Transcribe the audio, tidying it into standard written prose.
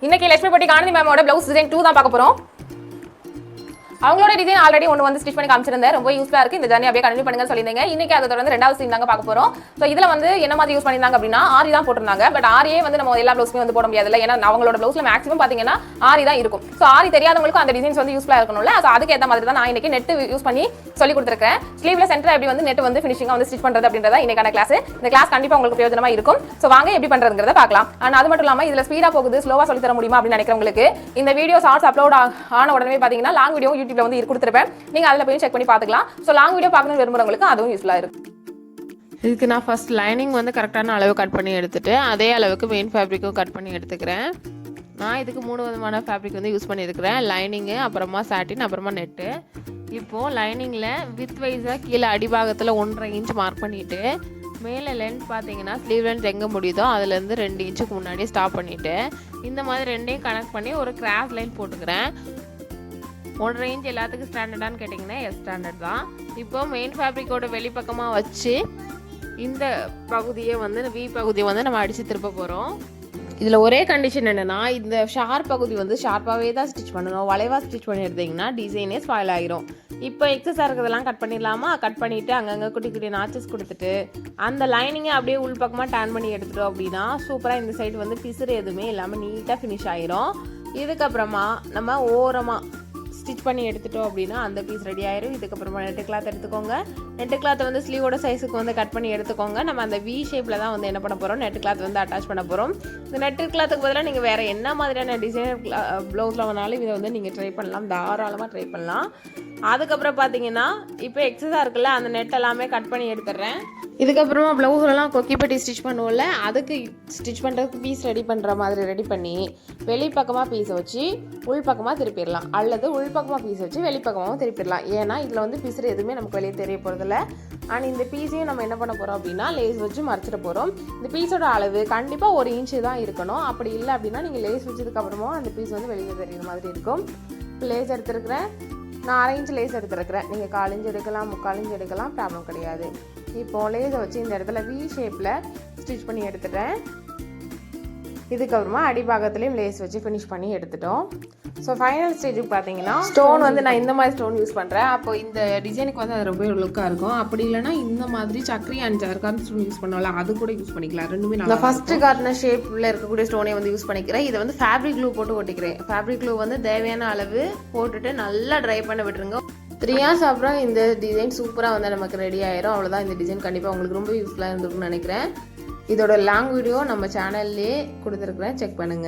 இன்னைக்கு லட்சுமி பட்டி Gandhi மேமோட blouse design 2 தான் பார்க்க போறோம். அவங்களோட டிசைன் ஆல்ரெடி ஒன்று வந்து ஸ்டிச் பண்ணி காமிச்சிருந்தேன். ரொம்ப யூஸ்ஃபுல்லா இருக்கு. இந்த ஜர்னி அப்படியே கண்டினியூ பண்ணுங்க சொல்லியிருந்தீங்க. இன்னைக்கு அதை தொடர்ந்து ரெண்டாவது சீன் தாங்க பார்க்க போறோம். ஸோ இதுல வந்து என்ன மாதிரி யூஸ் பண்ணியிருந்தாங்க அப்படின்னா ஆரி தான் போட்டிருந்தாங்க. பட் ஆரியே வந்து நம்ம எல்லா ப்ளவுஸ்மே வந்து போட முடியாது இல்லை. ஏன்னா அவங்களோட ப்ளவுஸ்ல மேக்ஸிமம் பார்த்தீங்கன்னா ஆரி தான் இருக்கும். ஸோ ஆரி தெரியாதவங்களுக்கும் அந்த டிசைன்ஸ் வந்து யூஸ்ஃபுல்லா இருக்கணும்ல. ஸோ அதுக்கு ஏற்ற மாதிரி தான் நான் இன்னைக்கு நெட் யூஸ் பண்ணி சொல்லி கொடுத்துருக்கேன். ஸ்லீவ்ல சென்டர் எப்படி வந்து நெட் வந்து ஃபினிஷிங்காக வந்து ஸ்டிச் பண்றது அப்படின்றத இன்னைக்கான கிளாஸ். இந்த கிளாஸ் கண்டிப்பா உங்களுக்கு பிரயோஜனமா இருக்கும். ஸோ வாங்க எப்படி பண்றதுங்கிறத பார்க்கலாம். ஆனால் அது மட்டும் இல்லாமல் இதுல ஸ்பீடா போகுது, ஸ்லோவா சொல்லி தர முடியுமா அப்படின்னு நினைக்கிறவங்களுக்கு இந்த வீடியோ ஷார்ட்ஸ் அப்லோட் ஆன உடனே பார்த்தீங்கன்னா லாங் வீடியோ யூடியூப்ல வந்து கொடுத்துருப்பேன். நீங்க அதில் போய் செக் பண்ணி பார்த்துக்கலாம். ஸோ லாங் வீடியோ பார்க்கணும் விரும்புறவங்களுக்கு அதுவும் யூஸ்ஃபுல்லாக இருக்கும். இதுக்கு நான் ஃபர்ஸ்ட் லைனிங் வந்து கரெக்டான அளவு கட் பண்ணி எடுத்துட்டு அதே அளவுக்கு மெயின் ஃபேப்ரிக்கும் கட் பண்ணி எடுத்துக்கிறேன். நான் இதுக்கு 3 விதமான ஃபேப்ரிக் வந்து யூஸ் பண்ணியிருக்கிறேன். லைனிங்கு, அப்புறமா சாட்டின், அப்புறமா நெட்டு. இப்போது லைனிங்கில் வித் வைஸாக கீழே அடிபாகத்தில் 1.5 இன்ச் மார்க் பண்ணிவிட்டு மேலே லென்த் பார்த்தீங்கன்னா ஸ்லீவ் லென்த் எங்கே முடியுதோ அதுலேருந்து 2 இன்ச்சுக்கு முன்னாடி ஸ்டாப் பண்ணிவிட்டு இந்த மாதிரி ரெண்டையும் கனெக்ட் பண்ணி ஒரு கிராஸ் லைன் போட்டுக்கிறேன். 1.5 இன்ச் எல்லாத்துக்கும் ஸ்டாண்டர்டானு கேட்டிங்கன்னா எஸ் ஸ்டாண்டர்ட் தான். இப்போ மெயின் ஃபேப்ரிக்கோட வெளிப்பக்கமாக வச்சு இந்த பகுதியை வந்து வி பகுதியை வந்து நம்ம அடித்து திருப்ப போகிறோம். இதில் ஒரே கண்டிஷன் என்னென்னா இந்த ஷார்ப் பகுதி வந்து ஷார்ப்பாகவே தான் ஸ்டிச் பண்ணணும். வளைவாக ஸ்டிச் பண்ணி எடுத்திங்கன்னா டிசைனே ஸ்பாயில் ஆகிரும். இப்போ எக்ஸஸாக இருக்கிறதெல்லாம் கட் பண்ணிடலாமா? கட் பண்ணிவிட்டு அங்கங்கே குட்டி குட்டி நாச்சஸ் கொடுத்துட்டு அந்த லைனிங்கை அப்படியே உள்பக்கமாக டேன் பண்ணி எடுத்துட்டோம் அப்படின்னா சூப்பராக இந்த சைடு வந்து பிசுறு எதுவுமே இல்லாமல் நீட்டாக ஃபினிஷ் ஆகிரும். இதுக்கப்புறமா நம்ம ஓரமாக ஸ்டிச் பண்ணி எடுத்துட்டோம் அப்படின்னா அந்த பீஸ் ரெடி ஆயிரும். இதுக்கப்புறமா நெட்டு கிளாத் எடுத்துக்கோங்க. நெட்டு கிளாத்தை வந்து ஸ்லீவோட சைஸுக்கு வந்து கட் பண்ணி எடுத்துக்கோங்க. நம்ம அந்த வி ஷேப்பில் தான் வந்து என்ன பண்ண போகிறோம், நெட்டு கிளாத் வந்து அட்டாச் பண்ண போகிறோம். இந்த நெட்டு கிளாத்துக்கு பதிலாக நீங்கள் வேறு என்ன மாதிரியான டிசைனர் ப்ளவுஸில் வேணாலும் இதை வந்து நீங்கள் ட்ரை பண்ணலாம், தாராளமாக ட்ரை பண்ணலாம். அதுக்கப்புறம் பார்த்தீங்கன்னா இப்போ எக்ஸஸாக இருக்குல்ல அந்த நெட் எல்லாமே கட் பண்ணி எடுத்துடுறேன். இதுக்கப்புறமா ப்ளவுஸ்லாம் கொக்கி பட்டி ஸ்டிச் பண்ணுவோம்ல அதுக்கு ஸ்டிச் பண்ணுறதுக்கு பீஸ் ரெடி பண்ணுற மாதிரி ரெடி பண்ணி வெளிப்பக்கமாக பீஸை வச்சு உள்பக்கமாக திருப்பிடலாம், அல்லது உள்பக்கமாக பீஸை வச்சு வெளிப்பக்கமாகவும் திருப்பிடலாம். ஏன்னா இதில் வந்து பீஸு எதுவுமே நமக்கு வெளியே தெரிய போகிறதில்ல. அண்ட் இந்த பீஸையும் நம்ம என்ன பண்ண போகிறோம் அப்படின்னா லேஸ் வச்சு மறைச்சிட போகிறோம். இந்த பீஸோட அளவு கண்டிப்பாக 1 இன்ச்சு தான் இருக்கணும். அப்படி இல்லை அப்படின்னா நீங்கள் லேஸ் வச்சதுக்கப்புறமா அந்த பீஸ் வந்து வெளியே தெரியுற மாதிரி இருக்கும். இப்போ லேஸ் எடுத்துருக்கிறேன். நான் 1/2 இன்ச் லேஸ் எடுத்துருக்கிறேன். நீங்கள் 1/4 இன்ச் எடுக்கலாம், 3/4 இன்ச் எடுக்கலாம், ப்ராப்ளம் கிடையாது. இப்போது லேஸை வச்சு இந்த இடத்துல வி ஷேப்பில் ஸ்டிச் பண்ணி எடுத்துட்டேன். இதுக்கப்புறமா அடிபாகத்துலேயும் லேஸ் வச்சு ஃபினிஷ் பண்ணி எடுத்துட்டோம். ஸோ ஃபைனல் ஸ்டேஜுக்கு பார்த்தீங்கன்னா ஸ்டோன் வந்து நான் இந்த மாதிரி ஸ்டோன் யூஸ் பண்ணுறேன். அப்போ இந்த டிசைனுக்கு வந்து அது ரொம்ப லுக்காக இருக்கும். அப்படி இல்லைனா இந்த மாதிரி Zachary and zircon stone use பண்ணுவோம்ல அது கூட யூஸ் பண்ணிக்கலாம். ரெண்டுமே நான் ஃபர்ஸ்ட் கார்னர் ஷேப்பில் இருக்கக்கூடிய ஸ்டோனை வந்து யூஸ் பண்ணிக்கிறேன். இதை வந்து ஃபேப்ரிக் க்ளூ போட்டு ஒட்டிக்கிறேன். ஃபேப்ரிக் க்ளூ வந்து தேவையான அளவு போட்டுட்டு நல்லா ட்ரை பண்ண விட்டுருங்க. 3 hours அப்புறம் இந்த டிசைன் சூப்பராக வந்து நமக்கு ரெடி ஆயிரும். அவ்வளோதான். இந்த டிசைன் கண்டிப்பாக உங்களுக்கு ரொம்ப யூஸ்ஃபுல்லாக இருந்திருக்கும்னு நினைக்கிறேன். இதோட லாங் வீடியோ நம்ம சேனல்லே கொடுத்துருக்குறேன், செக் பண்ணுங்கள்.